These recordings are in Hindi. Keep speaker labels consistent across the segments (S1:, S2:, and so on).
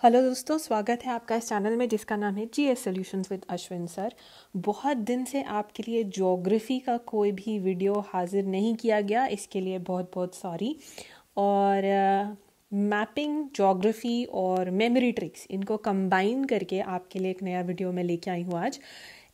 S1: हेलो दोस्तों, स्वागत है आपका इस चैनल में जिसका नाम है GS solutions with Ashwin sir. बहुत दिन से आपके लिए ज्योग्राफी का कोई भी वीडियो हाजिर नहीं किया गया, इसके लिए बहुत बहुत सॉरी। और मैपिंग, ज्योग्राफी और मेमोरी ट्रिक्स, इनको कंबाइन करके आपके लिए एक नया वीडियो मैं लेके आई हूँ आज।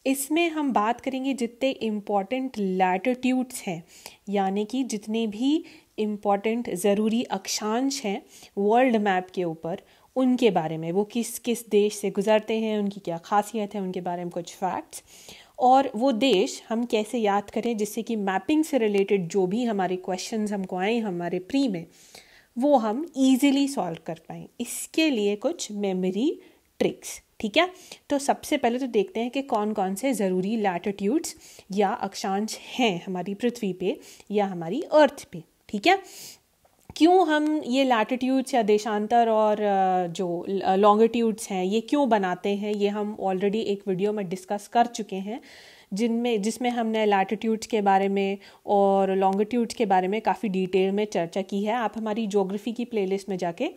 S1: इसमें हम बात करेंगे जितने इम्पॉर्टेंट लैटिट्यूड्स हैं, यानी कि जितने भी इम्पॉर्टेंट ज़रूरी अक्षांश हैं वर्ल्ड मैप के ऊपर, उनके बारे में, वो किस किस देश से गुजरते हैं, उनकी क्या खासियत है, उनके बारे में कुछ फैक्ट्स, और वो देश हम कैसे याद करें जिससे कि मैपिंग से रिलेटेड जो भी हमारे क्वेश्चंस हमको आए हमारे प्री में, वो हम इजीली सॉल्व कर पाएँ। इसके लिए कुछ मेमोरी ट्रिक्स, ठीक है। तो सबसे पहले तो देखते हैं कि कौन कौन से ज़रूरी लैटिट्यूड्स या अक्षांश हैं हमारी पृथ्वी पे या हमारी अर्थ पे, ठीक है। क्यों हम ये लैटिट्यूड्स या देशांतर और जो लॉन्गिट्यूड्स हैं ये क्यों बनाते हैं, ये हम ऑलरेडी एक वीडियो में डिस्कस कर चुके हैं, जिसमें हमने लैटिट्यूड्स के बारे में और लॉन्गिट्यूड्स के बारे में काफ़ी डिटेल में चर्चा की है। आप हमारी ज्योग्राफी की प्लेलिस्ट में जाके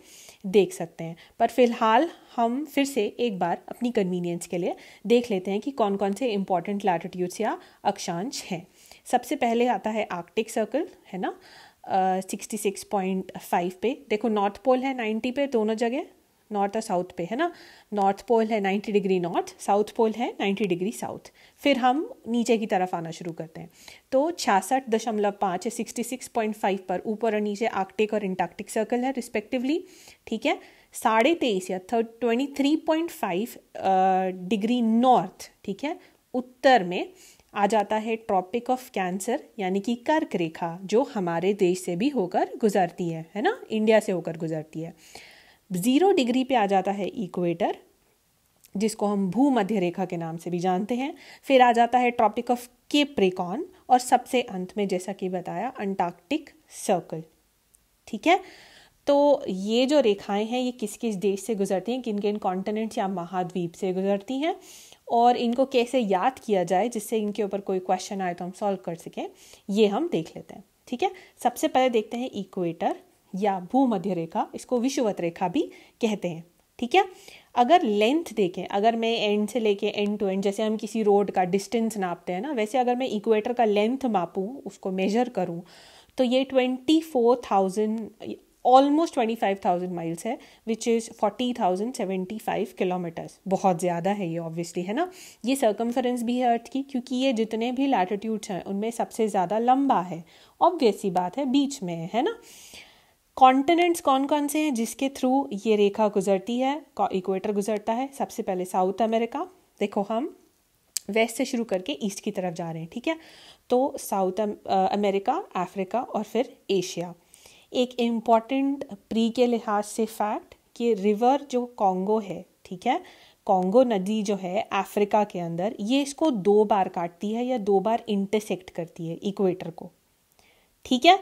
S1: देख सकते हैं। पर फिलहाल हम फिर से एक बार अपनी कन्वीनियंस के लिए देख लेते हैं कि कौन कौन से इम्पॉर्टेंट लैटिट्यूड्स या अक्षांश हैं। सबसे पहले आता है आर्कटिक सर्कल, है ना, 66.5 पे। देखो, नॉर्थ पोल है 90 पे, दोनों जगह नॉर्थ और साउथ पे, है ना। नॉर्थ पोल है 90 डिग्री नॉर्थ, साउथ पोल है 90 डिग्री साउथ। फिर हम नीचे की तरफ आना शुरू करते हैं तो 66.5 या 66.5 पर ऊपर और नीचे आर्कटिक और एंटार्क्टिक सर्कल है रिस्पेक्टिवली, ठीक है। 23.5 या 23.5 डिग्री नॉर्थ, ठीक है, उत्तर में आ जाता है ट्रॉपिक ऑफ कैंसर, यानी कि कर्क रेखा, जो हमारे देश से भी होकर गुजरती है ना, इंडिया से होकर गुजरती है। 0 डिग्री पे आ जाता है इक्वेटर, जिसको हम भूमध्य रेखा के नाम से भी जानते हैं। फिर आ जाता है ट्रॉपिक ऑफ कैप्रिकॉर्न, और सबसे अंत में जैसा कि बताया अंटार्कटिक सर्कल, ठीक है। तो ये जो रेखाएं हैं ये किस किस देश से गुजरती हैं, किन किन कॉन्टिनेंट्स या महाद्वीप से गुजरती हैं, और इनको कैसे याद किया जाए जिससे इनके ऊपर कोई क्वेश्चन आए तो हम सॉल्व कर सकें, ये हम देख लेते हैं, ठीक है। सबसे पहले देखते हैं इक्वेटर या भूमध्य रेखा, इसको विषुवत रेखा भी कहते हैं, ठीक है। अगर लेंथ देखें, अगर मैं एंड से लेके एंड टू एंड, जैसे हम किसी रोड का डिस्टेंस नापते हैं ना, वैसे अगर मैं इक्वेटर का लेंथ मापूँ, उसको मेजर करूँ, तो ये 24,000 ऑलमोस्ट 25,000 माइल्स है, विच इज़ 40,075 किलोमीटर्स। बहुत ज़्यादा है ये, ऑब्वियसली, है ना। ये सर्कमफरेंस भी है अर्थ की, क्योंकि ये जितने भी लैटिट्यूड्स हैं उनमें सबसे ज़्यादा लंबा है, ऑब्वियस सी बात है, बीच में है ना। कॉन्टिनेंट्स कौन कौन से हैं जिसके थ्रू ये रेखा गुजरती है, इक्वेटर गुजरता है? सबसे पहले साउथ अमेरिका। देखो, हम वेस्ट से शुरू करके ईस्ट की तरफ जा रहे हैं, ठीक है। तो साउथ अमेरिका, अफ्रीका और फिर एशिया। एक इम्पॉर्टेंट प्री के लिहाज से फैक्ट कि रिवर जो कॉन्गो है, ठीक है, कॉन्गो नदी जो है अफ्रीका के अंदर, ये इसको 2 बार काटती है या 2 बार इंटरसेक्ट करती है इक्वेटर को, ठीक है।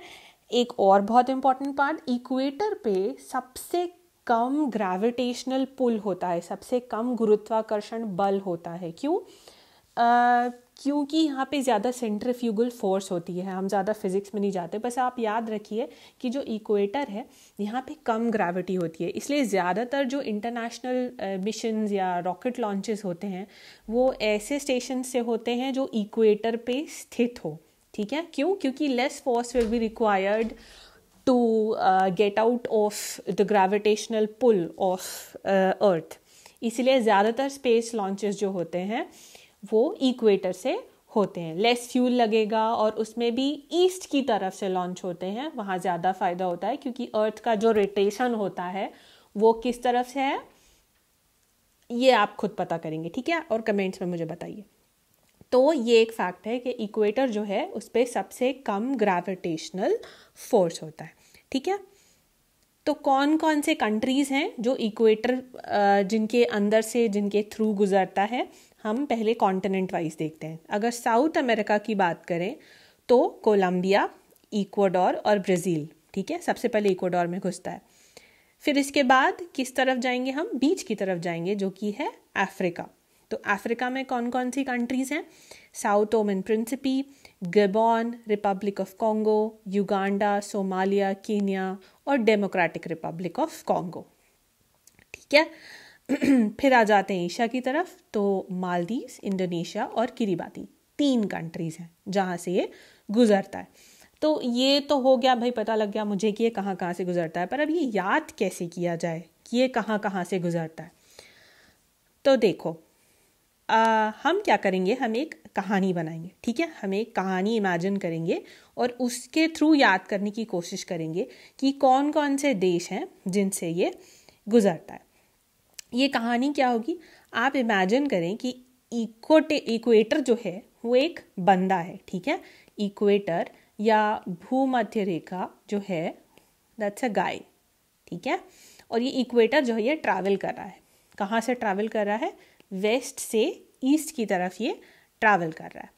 S1: एक और बहुत इंपॉर्टेंट पार्ट, इक्वेटर पे सबसे कम ग्रेविटेशनल पुल होता है, सबसे कम गुरुत्वाकर्षण बल होता है। क्यों? क्योंकि यहाँ पे ज़्यादा सेंट्रीफ्यूगल फोर्स होती है। हम ज़्यादा फिजिक्स में नहीं जाते, बस आप याद रखिए कि जो इक्वेटर है यहाँ पे कम ग्रेविटी होती है, इसलिए ज़्यादातर जो इंटरनेशनल मिशंस या रॉकेट लॉन्चेस होते हैं वो ऐसे स्टेशन से होते हैं जो इक्वेटर पे स्थित हो, ठीक है। क्यों? क्योंकि less force will be required to get out of the gravitational pull of earth, इसलिए ज़्यादातर स्पेस लॉन्चेस जो होते हैं वो इक्वेटर से होते हैं। लेस फ्यूल लगेगा, और उसमें भी ईस्ट की तरफ से लॉन्च होते हैं, वहाँ ज़्यादा फ़ायदा होता है, क्योंकि अर्थ का जो रोटेशन होता है वो किस तरफ से है ये आप खुद पता करेंगे, ठीक है, और कमेंट्स में मुझे बताइए। तो ये एक फैक्ट है कि इक्वेटर जो है उस पर सबसे कम ग्रेविटेशनल फोर्स होता है, ठीक है। तो कौन कौन से कंट्रीज़ हैं जो इक्वेटर जिनके अंदर से, जिनके थ्रू गुजरता है? हम पहले कॉन्टिनेंट वाइज देखते हैं। अगर साउथ अमेरिका की बात करें तो कोलंबिया, इक्वाडोर और ब्राज़ील, ठीक है, सबसे पहले इक्वाडोर में घुसता है। फिर इसके बाद किस तरफ जाएंगे? हम बीच की तरफ जाएंगे, जो कि है अफ्रीका। तो अफ्रीका में कौन कौन सी कंट्रीज़ हैं? Sao Tome Principe, Gabon, republic of Congo, Uganda, Somalia, Kenya और डेमोक्रेटिक रिपब्लिक ऑफ कॉन्गो, ठीक ठीक है। फिर आ जाते हैं एशिया की तरफ, तो मालदीव्स, इंडोनेशिया और किरिबाती 3 कंट्रीज़ हैं जहाँ से ये गुजरता है। तो ये तो हो गया भाई, पता लग गया मुझे कि ये कहाँ कहाँ से गुजरता है, पर अब ये याद कैसे किया जाए कि ये कहाँ कहाँ से गुजरता है। तो देखो, हम क्या करेंगे, हम एक कहानी बनाएंगे, ठीक है। हम एक कहानी इमेजिन करेंगे और उसके थ्रू याद करने की कोशिश करेंगे कि कौन कौन से देश हैं जिनसे ये गुजरता है। ये कहानी क्या होगी, आप इमेजिन करें कि इक्वेटर जो है वो एक बंदा है, ठीक है। इक्वेटर या भूमध्य रेखा जो है, दैट्स अ गाय, ठीक है। और ये इक्वेटर जो है ये ट्रैवल कर रहा है, कहाँ से ट्रैवल कर रहा है, वेस्ट से ईस्ट की तरफ ये ट्रैवल कर रहा है,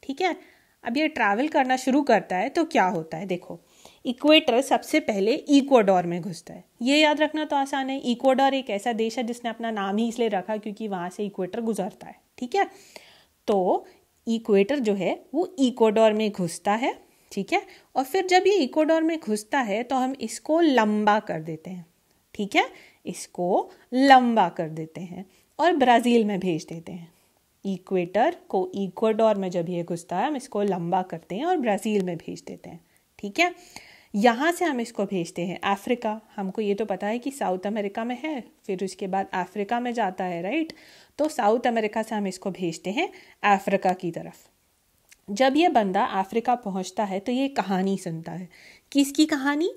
S1: ठीक है। अब ये ट्रैवल करना शुरू करता है तो क्या होता है, देखो, इक्वेटर सबसे पहले इक्वाडोर में घुसता है। ये याद रखना तो आसान है, इक्वाडोर एक ऐसा देश है जिसने अपना नाम ही इसलिए रखा क्योंकि वहाँ से इक्वेटर गुजरता है, ठीक है। तो इक्वेटर जो है वो इक्वाडोर में घुसता है, ठीक है। और फिर जब ये इक्वाडोर में घुसता है तो हम इसको लंबा कर देते हैं, ठीक है, इसको लंबा कर देते हैं और ब्राज़ील में भेज देते हैं। इक्वेटर को इक्वाडोर में जब ये घुसता है हम इसको लंबा करते हैं और ब्राज़ील में भेज देते हैं, ठीक है। यहाँ से हम इसको भेजते हैं अफ्रीका। हमको ये तो पता है कि साउथ अमेरिका में है, फिर उसके बाद अफ्रीका में जाता है, राइट। तो साउथ अमेरिका से हम इसको भेजते हैं अफ्रीका की तरफ। जब ये बंदा अफ्रीका पहुँचता है तो ये कहानी सुनता है। किसकी कहानी,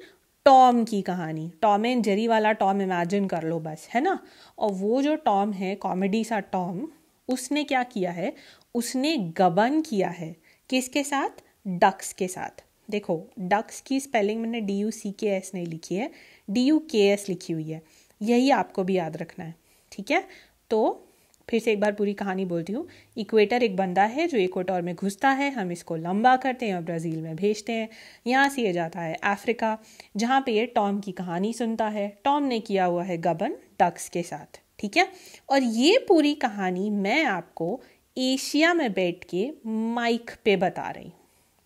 S1: टॉम की कहानी। टॉम एंड जेरी वाला टॉम इमेजिन कर लो बस, है ना। और वो जो टॉम है, कॉमेडी सा टॉम, उसने क्या किया है, उसने गबन किया है, किसके साथ, डक्स के साथ। देखो, डक्स की स्पेलिंग मैंने DUCKS नहीं लिखी है, DUKS लिखी हुई है, यही आपको भी याद रखना है, ठीक है। तो फिर से एक बार पूरी कहानी बोलती हूँ। इक्वेटर एक बंदा है जो इक्वेटर में घुसता है, हम इसको लंबा करते हैं और ब्राज़ील में भेजते हैं। यहाँ से ये जाता है अफ्रीका, जहाँ पे ये टॉम की कहानी सुनता है। टॉम ने किया हुआ है गबन डक्स के साथ, ठीक है। और ये पूरी कहानी मैं आपको एशिया में बैठ के माइक पे बता रही हूँ,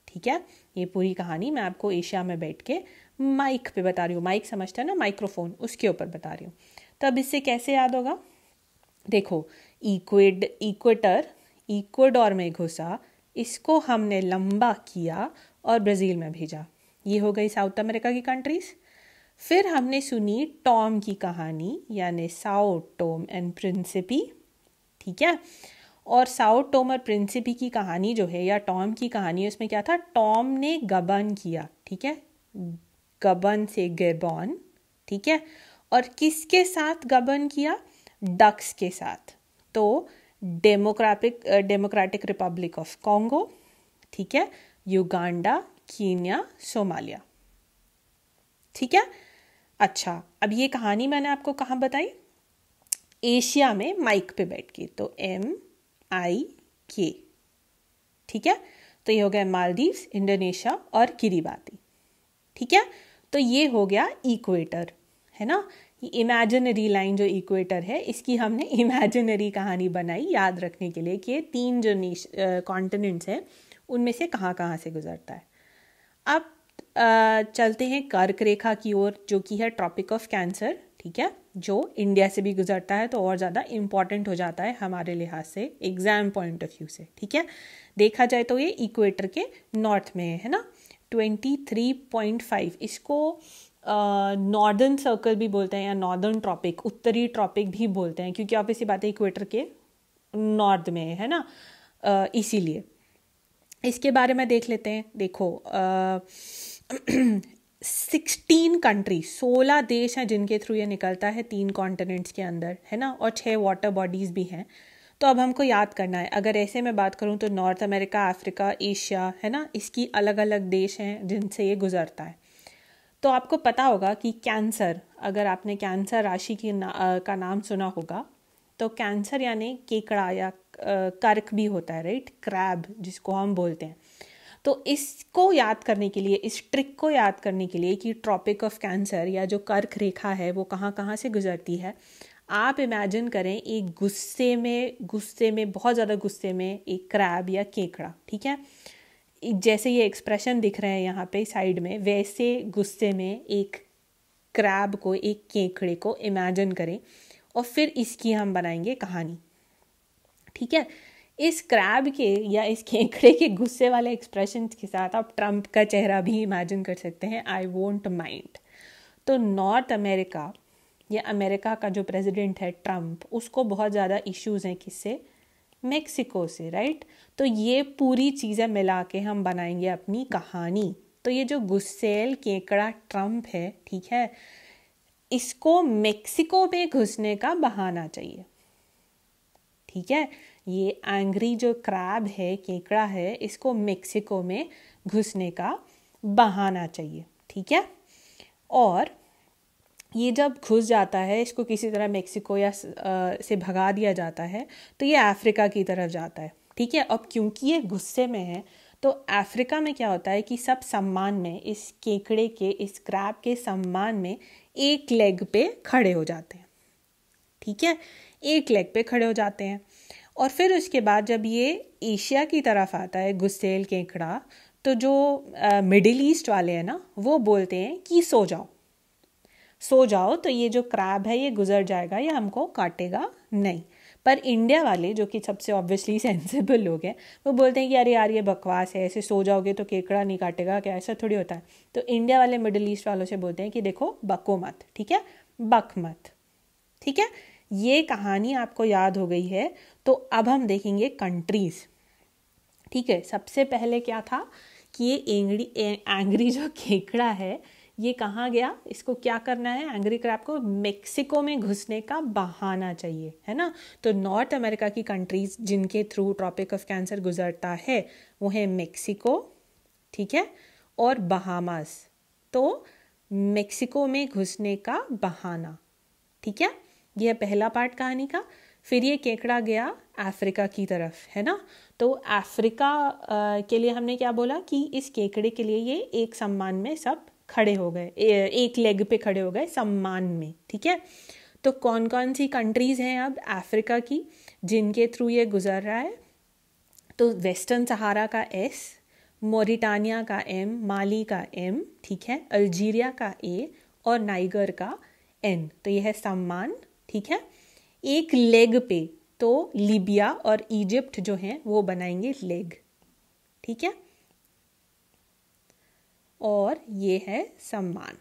S1: ठीक है। ये पूरी कहानी मैं आपको एशिया में बैठ के माइक पे बता रही हूँ। माइक समझते हैं ना, माइक्रोफोन, उसके ऊपर बता रही हूँ। तो अब इससे कैसे याद होगा, देखो, इक्वेटर इक्वाडोर में घुसा, इसको हमने लंबा किया और ब्राज़ील में भेजा। ये हो गई साउथ अमेरिका की कंट्रीज़। फिर हमने सुनी टॉम की कहानी, यानी साओ टॉम एंड प्रिंसिपी, ठीक है। और साओ टॉम और प्रिंसिपी की कहानी जो है, या टॉम की कहानी, उसमें क्या था, टॉम ने गबन किया, ठीक है, गबन से गिरबॉन, ठीक है। और किसके साथ गबन किया, डक्स के साथ। तो डेमोक्रेटिक रिपब्लिक ऑफ कॉन्गो, ठीक है, युगांडा, कीनिया, सोमालिया, ठीक है। अच्छा, अब ये कहानी मैंने आपको कहाँ बताई, एशिया में माइक पे बैठ के, तो MIK, ठीक है। तो ये हो गया मालदीव्स, इंडोनेशिया और किरिबाती, ठीक है। तो ये हो गया इक्वेटर, है ना। इमेजिनरी लाइन जो इक्वेटर है, इसकी हमने इमेजिनरी कहानी बनाई याद रखने के लिए कि ये 3 जो कॉन्टिनेंट्स हैं उनमें से कहाँ कहाँ से गुजरता है। अब चलते हैं कर्क रेखा की ओर, जो कि है ट्रॉपिक ऑफ कैंसर, ठीक है, जो इंडिया से भी गुजरता है, तो और ज़्यादा इम्पॉर्टेंट हो जाता है हमारे लिहाज से, एग्जाम पॉइंट ऑफ व्यू से, ठीक है। देखा जाए तो ये इक्वेटर के नॉर्थ में है ना, 23.5, इसको नॉर्दर्न सर्कल भी बोलते हैं या नॉर्दर्न ट्रॉपिक, उत्तरी ट्रॉपिक भी बोलते हैं, क्योंकि ऑब्वियसली बात है इक्वेटर के नॉर्थ में है ना, इसीलिए। इसके बारे में देख लेते हैं। देखो, 16 कंट्री, 16 देश हैं जिनके थ्रू ये निकलता है 3 कॉन्टिनेंट्स के अंदर, है ना, और 6 वाटर बॉडीज़ भी हैं। तो अब हमको याद करना है, अगर ऐसे मैं बात करूँ तो नॉर्थ अमेरिका, अफ्रीका, एशिया, है ना, इसकी अलग अलग देश हैं जिनसे ये गुजरता है। तो आपको पता होगा कि कैंसर, अगर आपने कैंसर राशि का नाम सुना होगा, तो कैंसर यानी केकड़ा या कर्क भी होता है, राइट, क्रैब जिसको हम बोलते हैं। तो इसको याद करने के लिए, इस ट्रिक को याद करने के लिए कि ट्रॉपिक ऑफ कैंसर या जो कर्क रेखा है वो कहाँ कहाँ से गुजरती है, आप इमेजिन करें एक गुस्से में बहुत ज़्यादा गुस्से में एक क्रैब या केकड़ा, ठीक है। जैसे ये एक्सप्रेशन दिख रहे हैं यहाँ पे साइड में, वैसे गुस्से में एक क्रैब को, एक केकड़े को इमेजिन करें और फिर इसकी हम बनाएंगे कहानी। ठीक है, इस क्रैब के या इस केकड़े के गुस्से वाले एक्सप्रेशन के साथ आप ट्रम्प का चेहरा भी इमेजिन कर सकते हैं, आई वोंट माइंड। तो नॉर्थ अमेरिका या अमेरिका का जो प्रेसिडेंट है ट्रम्प, उसको बहुत ज़्यादा इश्यूज़ हैं किससे, मेक्सिको से, राइट। तो ये पूरी चीज़ें मिला के हम बनाएंगे अपनी कहानी। तो ये जो गुस्सेल केकड़ा ट्रम्प है, ठीक है, इसको मेक्सिको में घुसने का बहाना चाहिए। ठीक है, ये एंग्री जो क्रैब है, केकड़ा है, इसको मेक्सिको में घुसने का बहाना चाहिए। ठीक है, और ये जब घुस जाता है, इसको किसी तरह मेक्सिको या से भगा दिया जाता है, तो ये अफ्रीका की तरफ जाता है। ठीक है, अब क्योंकि ये गुस्से में है तो अफ्रीका में क्या होता है कि सब सम्मान में इस केकड़े के, इस क्रैब के सम्मान में एक लेग पे खड़े हो जाते हैं। ठीक है, एक लेग पे खड़े हो जाते हैं। और फिर उसके बाद जब ये एशिया की तरफ आता है गुस्सेल केकड़ा, तो जो मिडिल ईस्ट वाले हैं ना, वो बोलते हैं कि सो जाओ, सो जाओ, तो ये जो क्रैब है ये गुजर जाएगा, ये हमको काटेगा नहीं। पर इंडिया वाले, जो कि सबसे ऑब्वियसली सेंसिबल लोग हैं, वो बोलते हैं कि अरे यार ये बकवास है, ऐसे सो जाओगे तो केकड़ा नहीं काटेगा क्या, ऐसा थोड़ी होता है। तो इंडिया वाले मिडिल ईस्ट वालों से बोलते हैं कि देखो बको मत, ठीक है, बक मत। ठीक है, ये कहानी आपको याद हो गई है। तो अब हम देखेंगे कंट्रीज। ठीक है, सबसे पहले क्या था कि ये एंग्री जो केकड़ा है ये कहाँ गया, इसको क्या करना है, एंग्री क्रैब को मेक्सिको में घुसने का बहाना चाहिए, है ना। तो नॉर्थ अमेरिका की कंट्रीज जिनके थ्रू ट्रॉपिक ऑफ कैंसर गुजरता है वो है मेक्सिको, ठीक है, और बहामास। तो मेक्सिको में घुसने का बहाना, ठीक है, यह पहला पार्ट कहानी का। फिर ये केकड़ा गया अफ्रीका की तरफ, है ना। तो अफ्रीका के लिए हमने क्या बोला कि इस केकड़े के लिए ये एक सम्मान में सब खड़े हो गए, एक लेग पे खड़े हो गए सम्मान में। ठीक है, तो कौन कौन सी कंट्रीज हैं अब अफ्रीका की जिनके थ्रू ये गुजर रहा है, तो वेस्टर्न सहारा का एस, मोरिटानिया का एम, माली का एम, ठीक है, अल्जीरिया का ए और नाइगर का एन। तो यह है सम्मान, ठीक है, एक लेग पे। तो लीबिया और इजिप्ट जो हैं वो बनाएंगे लेग, ठीक है, और ये है सम्मान।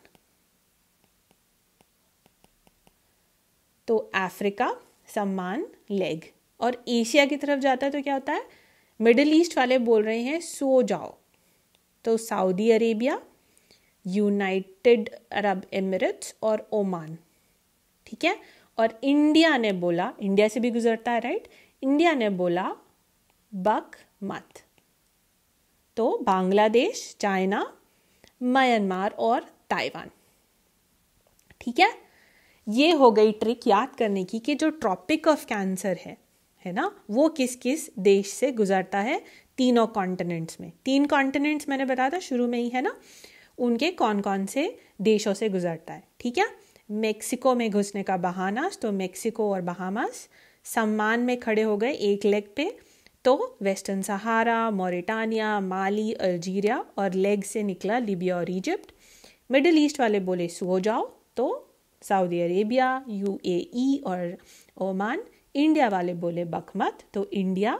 S1: तो अफ्रीका सम्मान लेग, और एशिया की तरफ जाता है तो क्या होता है, मिडिल ईस्ट वाले बोल रहे हैं सो जाओ, तो Saudi Arabia, United Arab Emirates और ओमान, ठीक है। और इंडिया ने बोला, इंडिया से भी गुजरता है, राइट, इंडिया ने बोला बक मत। तो बांग्लादेश, चाइना, म्यांमार और ताइवान, ठीक है। ये हो गई ट्रिक याद करने की कि जो ट्रॉपिक ऑफ कैंसर है ना, वो किस किस देश से गुजरता है, तीनों कॉन्टिनेंट्स में। 3 कॉन्टिनेंट्स मैंने बताया था शुरू में ही, है ना, उनके कौन कौन से देशों से गुजरता है, ठीक है। मेक्सिको में घुसने का बहाना, तो मेक्सिको और बहामास सम्मान में खड़े हो गए एक लेग पे, तो वेस्टर्न सहारा, मोरिटानिया, माली, अल्जीरिया, और लेग से निकला लीबिया और इजिप्ट। मिडिल ईस्ट वाले बोले सो जाओ, तो सऊदी अरेबिया, यूएई और ओमान। इंडिया वाले बोले बकमत, तो India,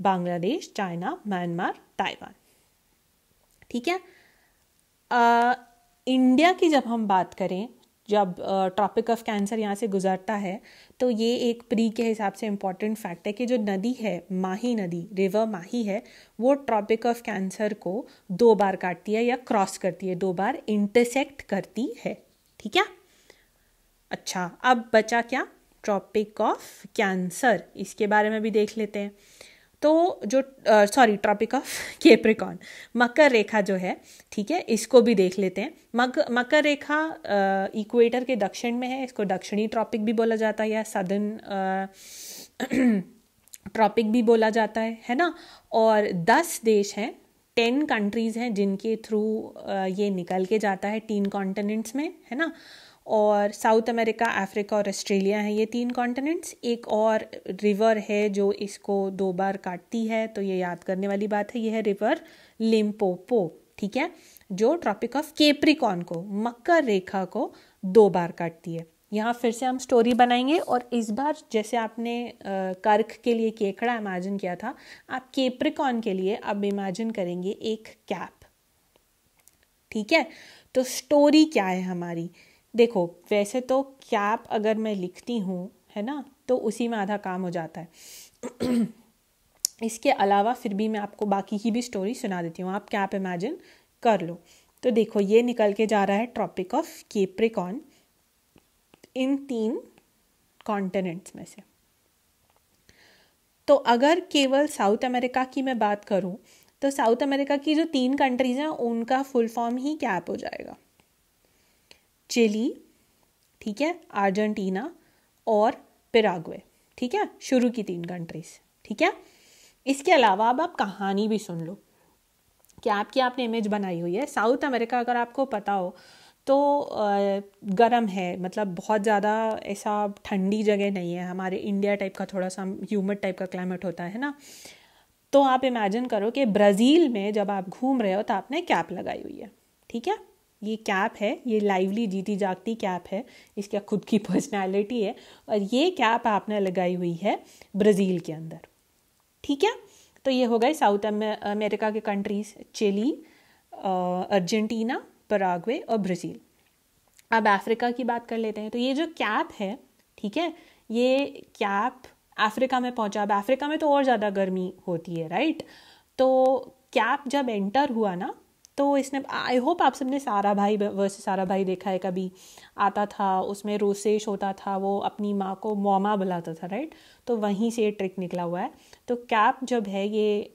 S1: Bangladesh, China, Myanmar, Taiwan, ठीक है। इंडिया की जब हम बात करें, जब ट्रॉपिक ऑफ कैंसर यहाँ से गुजरता है, तो ये एक प्री के हिसाब से इम्पॉर्टेंट फैक्ट है कि जो नदी है, माही नदी, रिवर माही है, वो ट्रॉपिक ऑफ कैंसर को 2 बार काटती है या क्रॉस करती है, 2 बार इंटरसेक्ट करती है, ठीक है। अच्छा, अब बचा क्या, ट्रॉपिक ऑफ कैंसर, इसके बारे में भी देख लेते हैं। तो जो ट्रॉपिक ऑफ कैप्रिकॉर्न, मकर रेखा जो है, ठीक है, इसको भी देख लेते हैं। मकर रेखा इक्वेटर के दक्षिण में है, इसको दक्षिणी ट्रॉपिक भी बोला जाता है या सदर्न ट्रॉपिक भी बोला जाता है ना। और 10 देश हैं, 10 कंट्रीज़ हैं जिनके थ्रू ये निकल के जाता है 3 कॉन्टिनेंट्स में, है ना। और साउथ अमेरिका, अफ्रीका और ऑस्ट्रेलिया हैं ये 3 कॉन्टिनेंट्स। एक और रिवर है जो इसको 2 बार काटती है, तो ये याद करने वाली बात है, ये है रिवर लिम्पोपो, ठीक है, जो ट्रॉपिक ऑफ कैप्रिकॉर्न को, मकर रेखा को 2 बार काटती है। यहाँ फिर से हम स्टोरी बनाएंगे और इस बार जैसे आपने कर्क के लिए केकड़ा इमेजिन किया था, आप कैप्रिकॉर्न के लिए अब इमेजिन करेंगे एक कैप। ठीक है, तो स्टोरी क्या है हमारी? देखो वैसे तो कैप अगर मैं लिखती हूँ, है ना, तो उसी में आधा काम हो जाता है। इसके अलावा फिर भी मैं आपको बाकी की भी स्टोरी सुना देती हूँ, आप कैप इमेजिन कर लो। तो देखो ये निकल के जा रहा है Tropic of Capricorn in 3 continents में से। तो अगर केवल साउथ अमेरिका की मैं बात करूं, तो साउथ अमेरिका की जो 3 कंट्रीज हैं उनका फुल फॉर्म ही कैप हो जाएगा। चिली, ठीक है, अर्जेंटीना और पैराग्वे। ठीक है, शुरू की 3 कंट्रीज। ठीक है, इसके अलावा अब आप कहानी भी सुन लो। कैप की आपने इमेज बनाई हुई है। साउथ अमेरिका अगर आपको पता हो तो गर्म है, मतलब बहुत ज़्यादा ऐसा ठंडी जगह नहीं है, हमारे इंडिया टाइप का थोड़ा सा ह्यूमिड टाइप का क्लाइमेट होता है ना। तो आप इमेजिन करो कि ब्राज़ील में जब आप घूम रहे हो तो आपने कैप लगाई हुई है। ठीक है, ये कैप है, ये लाइवली जीती जागती कैप है, इसका खुद की पर्सनैलिटी है, और ये कैप आपने लगाई हुई है ब्राज़ील के अंदर। ठीक है, तो ये हो गए साउथ अमेरिका के कंट्रीज, चिली, अर्जेंटीना, पैराग्वे और ब्राज़ील। अब अफ्रीका की बात कर लेते हैं। तो ये जो कैप है, ठीक है, ये कैप अफ्रीका में पहुंचा। अब अफ्रीका में तो और ज़्यादा गर्मी होती है, राइट। तो कैप जब एंटर हुआ ना, तो इसने, आई होप आप सबने सारा भाई वर्सेस सारा भाई देखा है, कभी आता था, उसमें रोसेश होता था, वो अपनी माँ को मोमा बुलाता था, राइट। तो वहीं से ये ट्रिक निकला हुआ है। तो कैप जब है ये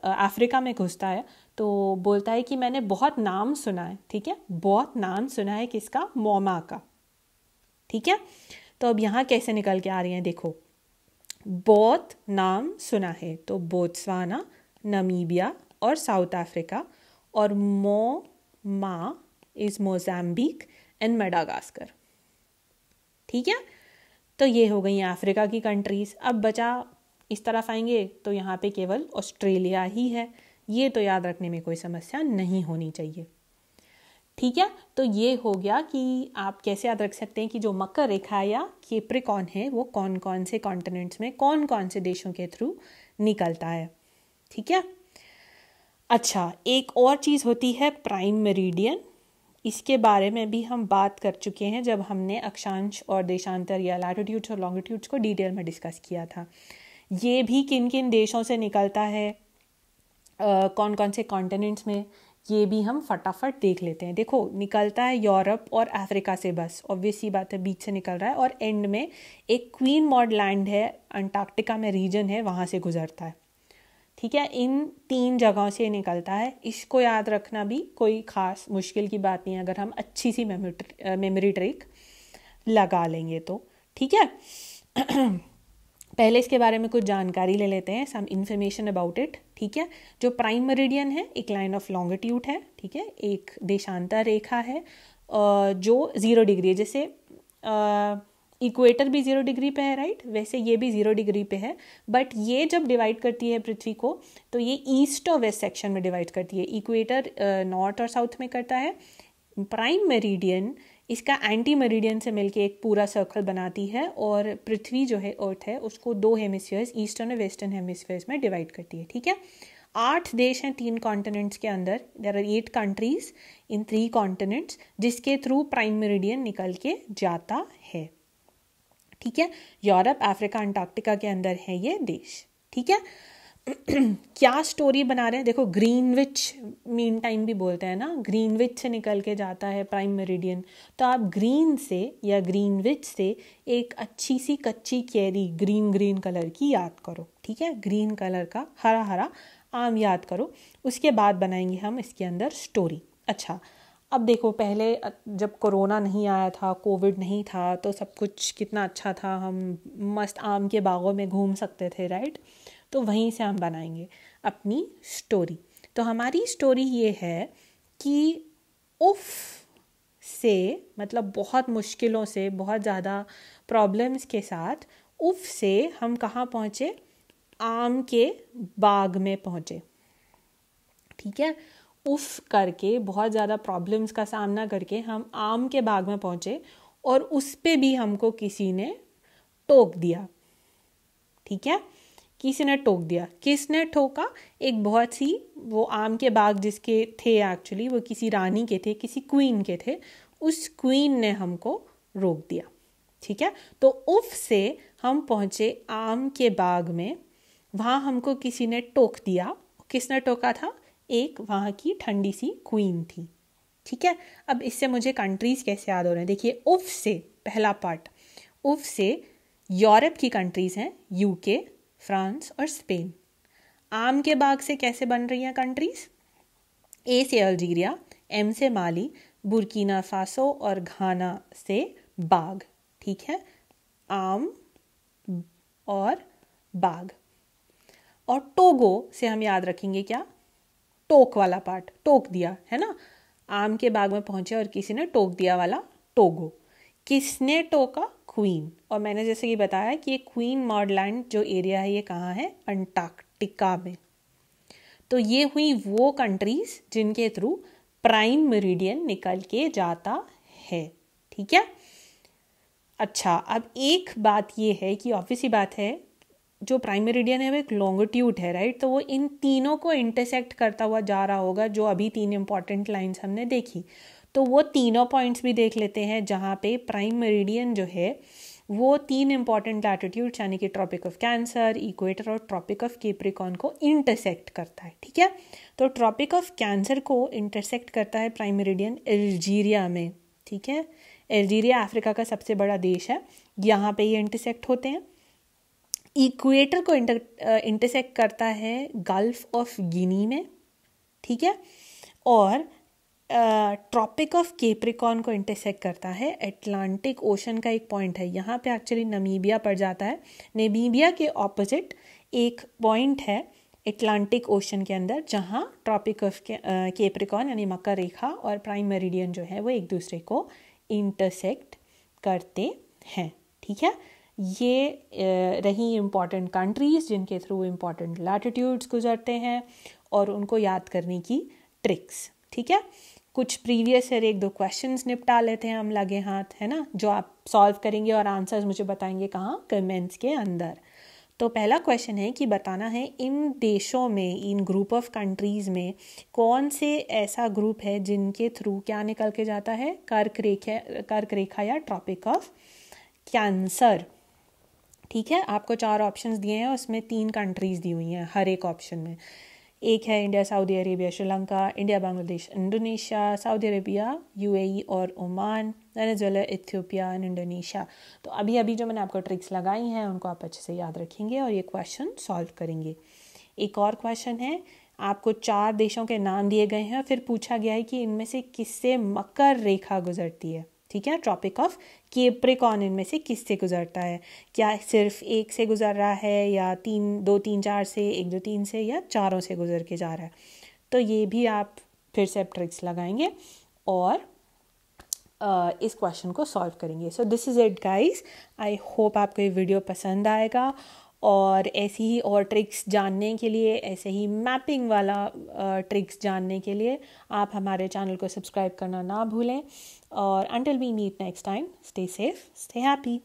S1: अफ्रीका में घुसता है तो बोलता है कि मैंने बहुत नाम सुना है। ठीक है, बहुत नाम सुना है किसका? मोमा का। ठीक है, तो अब यहाँ कैसे निकल के आ रही हैं, देखो, बहुत नाम सुना है, तो बोत्सवाना, नमीबिया और साउथ अफ्रीका, और मोमा इज मोजाम्बिक एंड मेडागास्कर। ठीक है, तो ये हो गई अफ्रीका की कंट्रीज। अब बचा, इस तरफ आएंगे तो यहाँ पे केवल ऑस्ट्रेलिया ही है। ये तो याद रखने में कोई समस्या नहीं होनी चाहिए। ठीक है, तो ये हो गया कि आप कैसे याद रख सकते हैं कि जो मकर रेखा या कैप्रिकॉर्न है वो कौन कौन से कॉन्टिनेंट्स में, कौन कौन से देशों के थ्रू निकलता है। ठीक है, अच्छा, एक और चीज़ होती है प्राइम मेरिडियन। इसके बारे में भी हम बात कर चुके हैं जब हमने अक्षांश और देशांतर या लैटिट्यूड्स और लॉन्गिट्यूड्स को डिटेल में डिस्कस किया था। ये भी किन किन देशों से निकलता है, कौन कौन से कॉन्टिनेंट्स में, ये भी हम फटाफट देख लेते हैं। देखो, निकलता है यूरोप और अफ्रीका से, बस ऑब्वियस सी बात है, बीच से निकल रहा है, और एंड में एक क्वीन मॉड लैंड है, अंटार्कटिका में रीजन है, वहाँ से गुजरता है। ठीक है, इन 3 जगहों से निकलता है। इसको याद रखना भी कोई ख़ास मुश्किल की बात नहीं है अगर हम अच्छी सी मेमोरी ट्रिक लगा लेंगे तो। ठीक है, पहले इसके बारे में कुछ जानकारी ले लेते हैं, सम इन्फॉर्मेशन अबाउट इट। ठीक है, जो प्राइम मेरिडियन है एक लाइन ऑफ लॉन्गिट्यूड है। ठीक है, एक देशांतर रेखा है जो 0 डिग्री है। जैसे इक्वेटर भी 0 डिग्री पे है, राइट, वैसे ये भी 0 डिग्री पे है। बट ये जब डिवाइड करती है पृथ्वी को तो ये ईस्ट और वेस्ट सेक्शन में डिवाइड करती है। इक्वेटर नॉर्थ और साउथ में करता है। प्राइम मेरिडियन इसका एंटी मेरिडियन से मिलके एक पूरा सर्कल बनाती है, और पृथ्वी जो है अर्थ है उसको 2 हेमिस्फीयर्स, ईस्टर्न और वेस्टर्न हेमिस्फीयर्स में डिवाइड करती है। ठीक है, 8 देश हैं 3 कॉन्टिनेंट्स के अंदर। There are 8 countries in 3 continents जिसके थ्रू प्राइम मेरिडियन निकल के जाता है। ठीक है, यूरोप, अफ्रीका, अंटार्कटिका के अंदर है ये देश। ठीक है, क्या स्टोरी बना रहे हैं, देखो, ग्रीनविच मीन टाइम भी बोलते हैं ना, ग्रीनविच से निकल के जाता है प्राइम मेरिडियन। तो आप ग्रीन से या ग्रीनविच से एक अच्छी सी कच्ची कैरी ग्रीन ग्रीन कलर की याद करो। ठीक है, ग्रीन कलर का हरा हरा आम याद करो, उसके बाद बनाएंगे हम इसके अंदर स्टोरी। अच्छा, अब देखो, पहले जब कोरोना नहीं आया था, कोविड नहीं था, तो सब कुछ कितना अच्छा था, हम मस्त आम के बागों में घूम सकते थे, राइट। तो वहीं से हम बनाएंगे अपनी स्टोरी। तो हमारी स्टोरी ये है कि उफ से, मतलब बहुत मुश्किलों से, बहुत ज़्यादा प्रॉब्लम्स के साथ, उफ से हम कहाँ पहुँचे? आम के बाग में पहुँचे। ठीक है, उफ करके, बहुत ज़्यादा प्रॉब्लम्स का सामना करके हम आम के बाग में पहुँचे और उस पे भी हमको किसी ने टोक दिया। ठीक है, किसी ने टोक दिया। किसने ठोका? एक बहुत सी, वो आम के बाग जिसके थे एक्चुअली वो किसी रानी के थे, किसी क्वीन के थे, उस क्वीन ने हमको रोक दिया। ठीक है, तो उफ से हम पहुँचे आम के बाग में, वहाँ हमको किसी ने टोक दिया। किसने टोका था? एक वहाँ की ठंडी सी क्वीन थी। ठीक है, अब इससे मुझे कंट्रीज़ कैसे याद हो रहे हैं, देखिए। उफ से पहला पार्ट, उफ से यूरोप की कंट्रीज़ हैं, यूके, फ्रांस और स्पेन। आम के बाग से कैसे बन रही हैं कंट्रीज़? ए से अल्जीरिया, एम से माली, बुर्किना फासो और घाना से बाग। ठीक है, आम और बाग। और टोगो से हम याद रखेंगे क्या? टोक वाला पार्ट, टोक दिया, है ना। आम के बाग में पहुंचे और किसी ने टोक दिया वाला टोगो। किसने टोका? क्वीन। और मैंने जैसे कि बताया कि ये क्वीन मॉडलैंड जो एरिया है ये कहाँ है? अंटार्कटिका में। तो ये हुई वो कंट्रीज जिनके थ्रू प्राइम मेरिडियन निकल के जाता है। ठीक है, अच्छा, अब एक बात ये है कि ऑब्वियसली बात है, जो प्राइम मेरिडियन है वो एक लॉन्गिट्यूड है, राइट। तो वो इन तीनों को इंटरसेक्ट करता हुआ जा रहा होगा, जो अभी 3 इंपॉर्टेंट लाइंस हमने देखी। तो वो तीनों पॉइंट्स भी देख लेते हैं जहाँ पे प्राइम मेरिडियन जो है वो 3 इंपॉर्टेंट लैटिट्यूड्स यानी कि ट्रॉपिक ऑफ कैंसर, इक्वेटर और ट्रॉपिक ऑफ कैप्रिकॉर्न को इंटरसेक्ट करता है। ठीक है, तो ट्रॉपिक ऑफ कैंसर को इंटरसेक्ट करता है प्राइम मेरिडियन अल्जीरिया में। ठीक है, अल्जीरिया अफ्रीका का सबसे बड़ा देश है, यहाँ पे ये इंटरसेक्ट होते हैं। इक्वेटर को इंटरसेक्ट करता है गल्फ ऑफ गिनी में। ठीक है, और ट्रॉपिक ऑफ कैप्रिकॉर्न को इंटरसेक्ट करता है अटलांटिक ओशन का एक पॉइंट है, यहाँ पे एक्चुअली नमीबिया पड़ जाता है। नमीबिया के ऑपोजिट एक पॉइंट है अटलांटिक ओशन के अंदर, जहाँ ट्रॉपिक ऑफ कैप्रिकॉर्न यानी मकर रेखा और प्राइम मेरिडियन जो है वो एक दूसरे को इंटरसेक्ट करते हैं। ठीक है, ये रही इम्पॉर्टेंट कंट्रीज़ जिनके थ्रू इम्पॉर्टेंट लैटिट्यूड्स गुजरते हैं और उनको याद करने की ट्रिक्स। ठीक है, कुछ प्रीवियस ईयर 1-2 क्वेश्चंस निपटा लेते हैं हम लगे हाथ, है ना, जो आप सॉल्व करेंगे और आंसर्स मुझे बताएंगे कहाँ? कमेंट्स के अंदर। तो पहला क्वेश्चन है कि बताना है इन देशों में, इन ग्रुप ऑफ कंट्रीज़ में कौन से ऐसा ग्रुप है जिनके थ्रू क्या निकल के जाता है? कर्क रेखा या ट्रॉपिक ऑफ कैंसर। ठीक है, आपको 4 ऑप्शंस दिए हैं, उसमें 3 कंट्रीज़ दी हुई हैं हर एक ऑप्शन में। एक है India, Saudi Arabia, Sri Lanka, India, Bangladesh, Indonesia, Saudi Arabia, UAE और Oman, Venezuela, Ethiopia and Indonesia. तो अभी अभी जो मैंने आपको ट्रिक्स लगाई हैं उनको आप अच्छे से याद रखेंगे और ये क्वेश्चन सॉल्व करेंगे। एक और क्वेश्चन है, आपको 4 देशों के नाम दिए गए हैं, फिर पूछा गया है कि इनमें से किससे मकर रेखा गुजरती है। ठीक है, ट्रॉपिक ऑफ कैप्रिकॉर्न इनमें से किससे गुजरता है? क्या सिर्फ एक से गुजर रहा है या 2, 3, 4 से, 1, 2, 3 से, या चारों से गुजर के जा रहा है? तो ये भी आप फिर से ट्रिक्स लगाएंगे और इस क्वेश्चन को सॉल्व करेंगे। So this is it guys, I hope आपको ये वीडियो पसंद आएगा। और ऐसी ही और ट्रिक्स जानने के लिए, ऐसे ही मैपिंग वाला ट्रिक्स जानने के लिए आप हमारे चैनल को सब्सक्राइब करना ना भूलें। और until we meet next time, stay safe, stay happy.